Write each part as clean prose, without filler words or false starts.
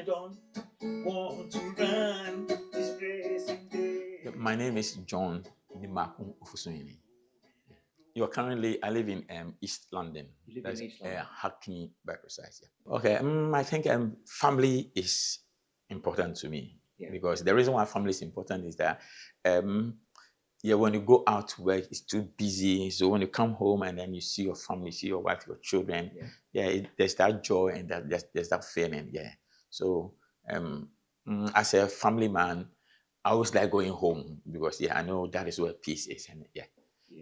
I don't want to run this place. My name is John Nimako Ofosuhene. I live in East London. You live in East London? Hackney, by precise. Yeah. Okay, I think family is important to me, because the reason why family is important is that when you go out to work, it's too busy. So when you come home and then you see your family, see your wife, your children, there's that joy and there's that feeling. Yeah. So as a family man, I always like going home, because I know that is where peace is, and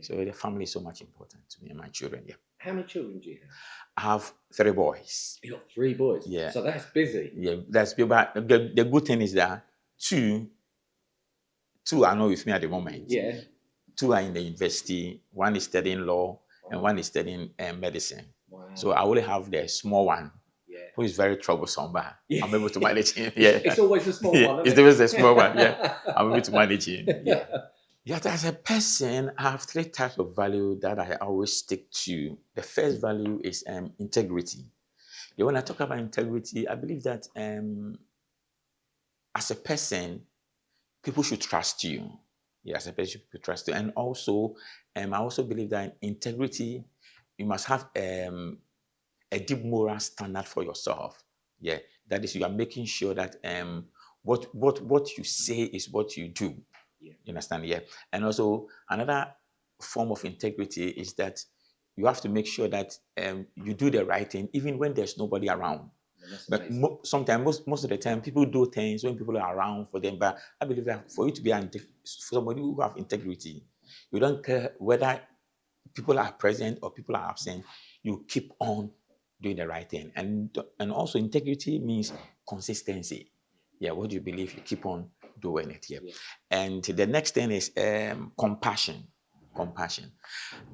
so the family is so much important to me and my children. Yeah. How many children do you have? I have 3 boys. You got 3 boys? Yeah. So that's busy. Yeah, that's busy. But the good thing is that two are not with me at the moment. Yeah. 2 are in the university. 1 is studying law, and 1 is studying medicine. Wow. So I only have the small one, who is very troublesome, but I'm able to manage him. Yeah. It's always the small one. It's always the small one. Yeah. I'm able to manage him. Yeah. Yet as a person, I have 3 types of value that I always stick to. The first value is integrity. When I talk about integrity, I believe that as a person, people should trust you. Yeah, as a person, people trust you. And also, I also believe that in integrity, you must have a deep moral standard for yourself. Yeah, that is, you are making sure that what you say is what you do. Yeah. You understand? Yeah. And also another form of integrity is that you have to make sure that you do the right thing even when there's nobody around. But sometimes, most of the time, people do things when people are around for them. But I believe that for you to be somebody who have integrity, you don't care whether people are present or people are absent. You keep on doing the right thing. And also integrity means consistency. Yeah, what you believe, you keep on doing it. Yeah. And the next thing is compassion. Compassion.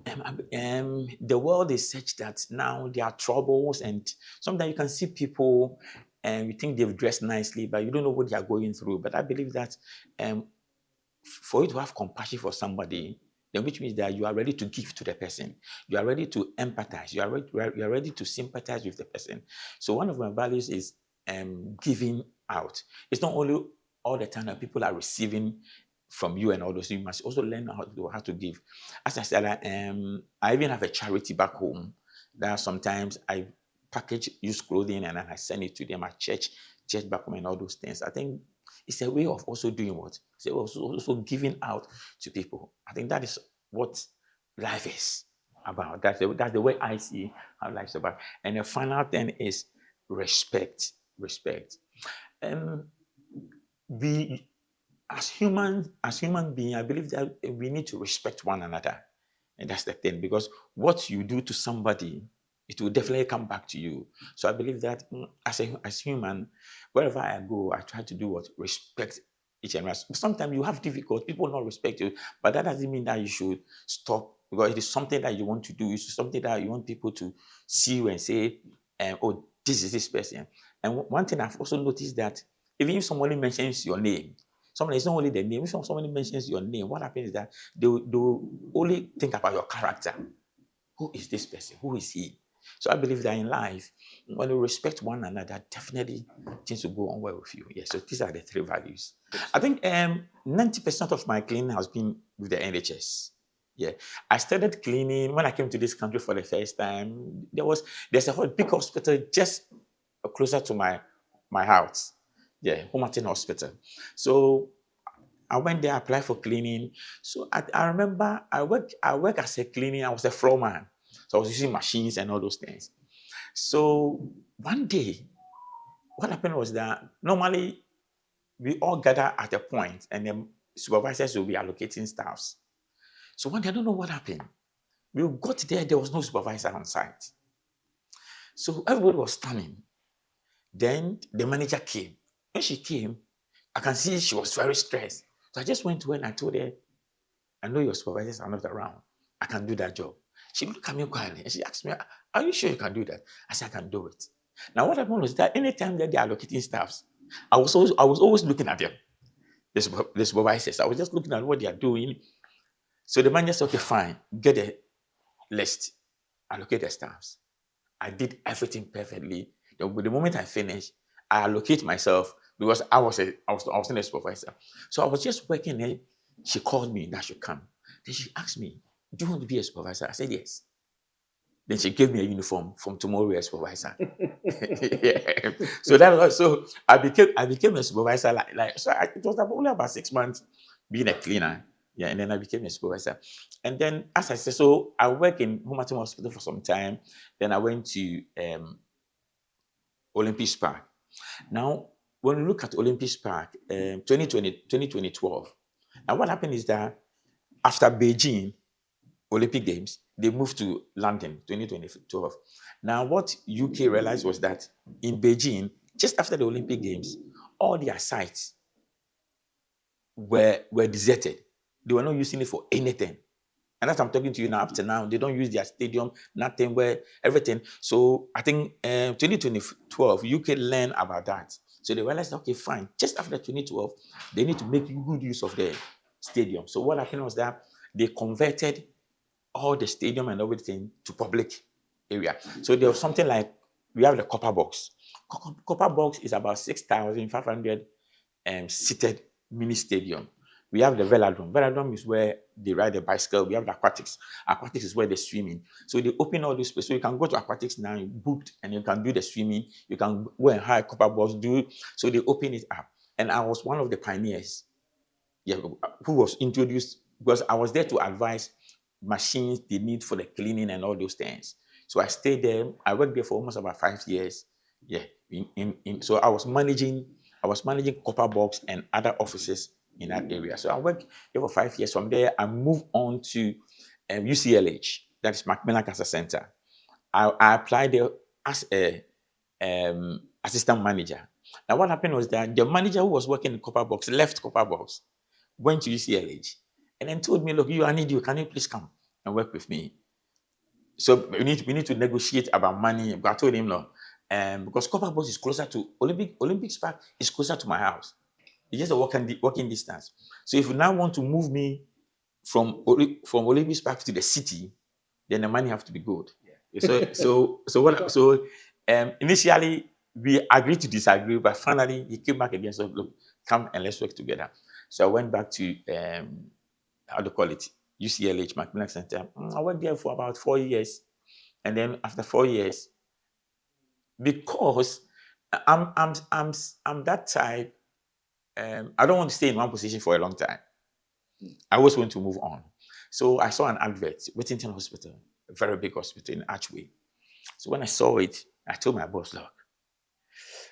The world is such that now there are troubles, and sometimes you can see people and you think they've dressed nicely, but you don't know what they are going through. But I believe that for you to have compassion for somebody, then which means that you are ready to give to the person. You are ready to empathize. You are ready to sympathize with the person. So one of my values is giving out. It's not only all the time that people are receiving from you and all those. You must also learn how to give. As I said, I even have a charity back home that sometimes I package used clothing and then I send it to them at church back home and all those things. I think it's a way of also doing what? It's also giving out to people. I think that is what life is about. That's the way I see how life is about. And the final thing is respect. Respect. We as human beings, I believe that we need to respect one another. And that's the thing, because what you do to somebody, it will definitely come back to you. So I believe that as human, wherever I go, I try to do what? Respect each other. Sometimes you have difficulty, people not respect you, but that doesn't mean that you should stop, because it is something that you want to do. It's something that you want people to see you and say, oh, this is this person. And one thing I've also noticed that even if somebody mentions your name, it's not only the name. If somebody mentions your name, what happens is that they will only think about your character. Who is this person? Who is he? So I believe that in life, when you respect one another, definitely things will go on well with you. Yeah, so these are the 3 values. I think 90% of my cleaning has been with the NHS. Yeah, I started cleaning when I came to this country for the first time. There's a whole big hospital just closer to my house. Yeah, Homerton Hospital. So I went there, applied for cleaning. So I remember I work as a cleaner. I was a floor man. So I was using machines and all those things. So one day, what happened was that normally we all gather at a point and the supervisors will be allocating staffs. So one day, I don't know what happened. We got there was no supervisor on site. So everybody was standing. Then the manager came. When she came, I can see she was very stressed. So I just went to her and I told her, I know your supervisors are not around. I can do that job. She looked at me quietly and she asked me, are you sure you can do that? I said, I can do it. Now what happened was that anytime that they are allocating staffs, I was always looking at them, the supervisors. I was just looking at what they are doing. So the manager said, okay, fine, get a list, allocate the staffs. I did everything perfectly. The moment I finished, I allocate myself because I was in a supervisor. So I was just working there. She called me that I should come. Then she asked me, "Do you want to be a supervisor?" I said yes. Then she gave me a uniform from tomorrow as supervisor. Yeah. So that was so I became a supervisor it was only about 6 months being a cleaner. Yeah, and then I became a supervisor. And then as I said, so I worked in Homerton Hospital for some time. Then I went to Olympic Park. Now, when we look at Olympic Park, 2012. Now what happened is that after Beijing Olympic Games, they moved to London, 2012. Now, what UK realized was that in Beijing, just after the Olympic Games, all their sites were deserted. They were not using it for anything. And as I'm talking to you now, up to now, they don't use their stadium, nothing, where everything. So I think 2012, UK learned about that. So they realized, okay, fine. Just after 2012, they need to make good use of the stadium. So what happened was that they converted all the stadium and everything to public area. So there was something like, we have the copper box. Copper box is about 6,500 seated mini stadium. We have the velodrome. Velodrome is where they ride the bicycle. We have the aquatics. Aquatics is where they're swimming. So they open all this space. So you can go to aquatics now, you booked, and you can do the swimming. You can go and hire copper box, so they open it up. And I was one of the pioneers, who was introduced, because I was there to advise machines they need for the cleaning and all those things. So I stayed there. I worked there for almost about 5 years. Yeah. So I was managing Copper Box and other offices in that area. So I worked there for 5 years. From there, I moved on to UCLH, that is Macmillan Cancer Center. I applied there as a assistant manager. Now, what happened was that the manager who was working in Copper Box left Copper Box, went to UCLH, and then told me, "Look, I need you. Can you please come and work with me?" So we need to negotiate about money. But I told him no, because Copper Box is closer to Olympic Park is closer to my house. It's just a walking distance. So if you now want to move me from Olympic Park to the city, then the money have to be good. Yeah. So initially we agreed to disagree, but finally he came back again. So look, come and let's work together. So I went back to how do you call it, UCLH, Macmillan Center. I worked there for about 4 years, and then after 4 years, because I'm that type, I don't want to stay in one position for a long time. I always want to move on. So I saw an advert, Whittington Hospital, a very big hospital in Archway. So when I saw it, I told my boss, "Look,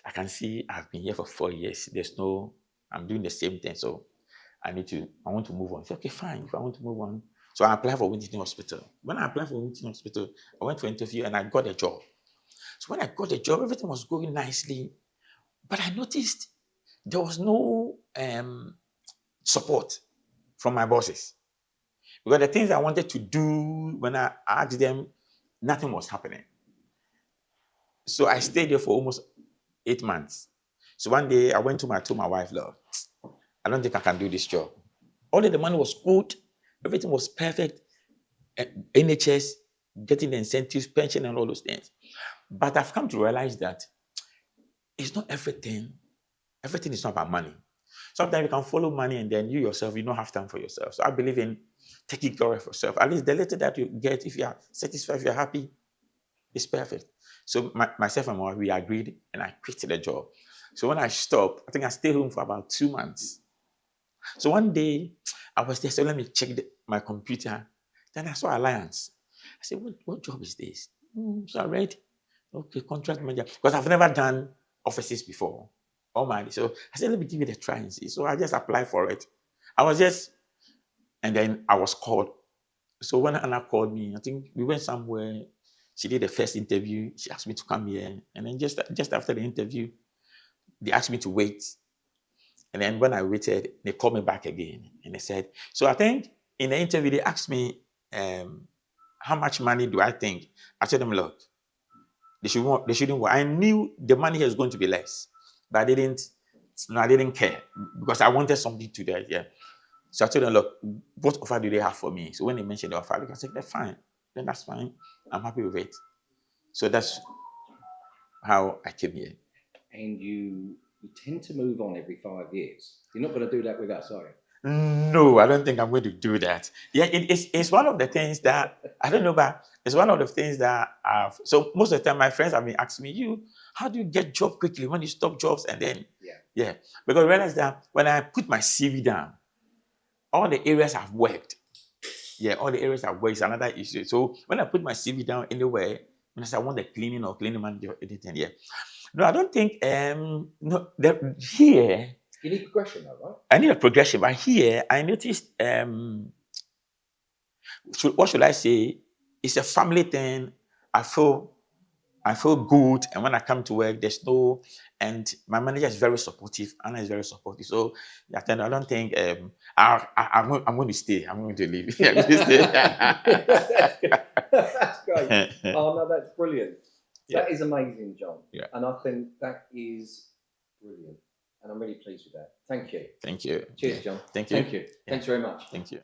I can see I've been here for 4 years. I'm doing the same thing. So I want to move on." He said, "Okay, fine. If I want to move on." So I applied for Whittington Hospital. When I applied for Whittington Hospital, I went for an interview and I got a job. So when I got the job, everything was going nicely. But I noticed there was no support from my bosses. Because the things I wanted to do, when I asked them, nothing was happening. So I stayed there for almost 8 months. So one day I told my wife, "Look, I don't think I can do this job." All the money was good, everything was perfect, NHS, getting the incentives, pension, and all those things. But I've come to realize that it's not everything. Everything is not about money. Sometimes you can follow money and then you yourself, you don't have time for yourself. So I believe in taking care of yourself. At least the little that you get, if you are satisfied, if you're happy, it's perfect. So myself and my wife, we agreed and I quit the job. So when I stopped, I think I stayed home for about 2 months. So one day I was there, so let me check my computer. Then I saw Alliance. I said, what job is this? So I read, okay, contract manager, because I've never done offices before. So I said, let me give it a try and see. So I just applied for it. And then I was called. So when Anna called me, I think we went somewhere. She did the first interview. She asked me to come here. And then just after the interview, they asked me to wait. And then when I waited, they called me back again. And they said, so I think in the interview, they asked me, how much money do I think? I told them, look, they shouldn't want. I knew the money was going to be less, but I didn't care because I wanted something to do. Yeah. So I told them, look, what offer do they have for me? So when they mentioned the offer, I said, they're fine. Then that's fine. I'm happy with it. So that's how I came here. and you tend to move on every 5 years. You're not going to do that with us, are you? No, I don't think I'm going to do that. Yeah, it's one of the things that I don't know, but it's one of the things that I've. So most of the time, my friends have been asking me, "You, how do you get job quickly when you stop jobs?" And then, yeah, because I realized that when I put my CV down, all the areas I've worked, all the areas I've worked is another issue. So when I put my CV down anywhere, when I say I want the cleaning or cleaning manager, anything, no, I don't think no here. You need progression, though, right? I need a progression, but here I noticed what should I say? It's a family thing. I feel good, and when I come to work, there's no, and my manager is very supportive. Anna is very supportive. So I don't think I'm going to stay. I'm going to leave. I'm going to stay. That's great. Oh no, that's brilliant. Yeah. That is amazing, John. Yeah. And I think that is brilliant. And I'm really pleased with that. Thank you. Thank you. Cheers, John. Thank you. Thank you. Thanks very much. Thank you.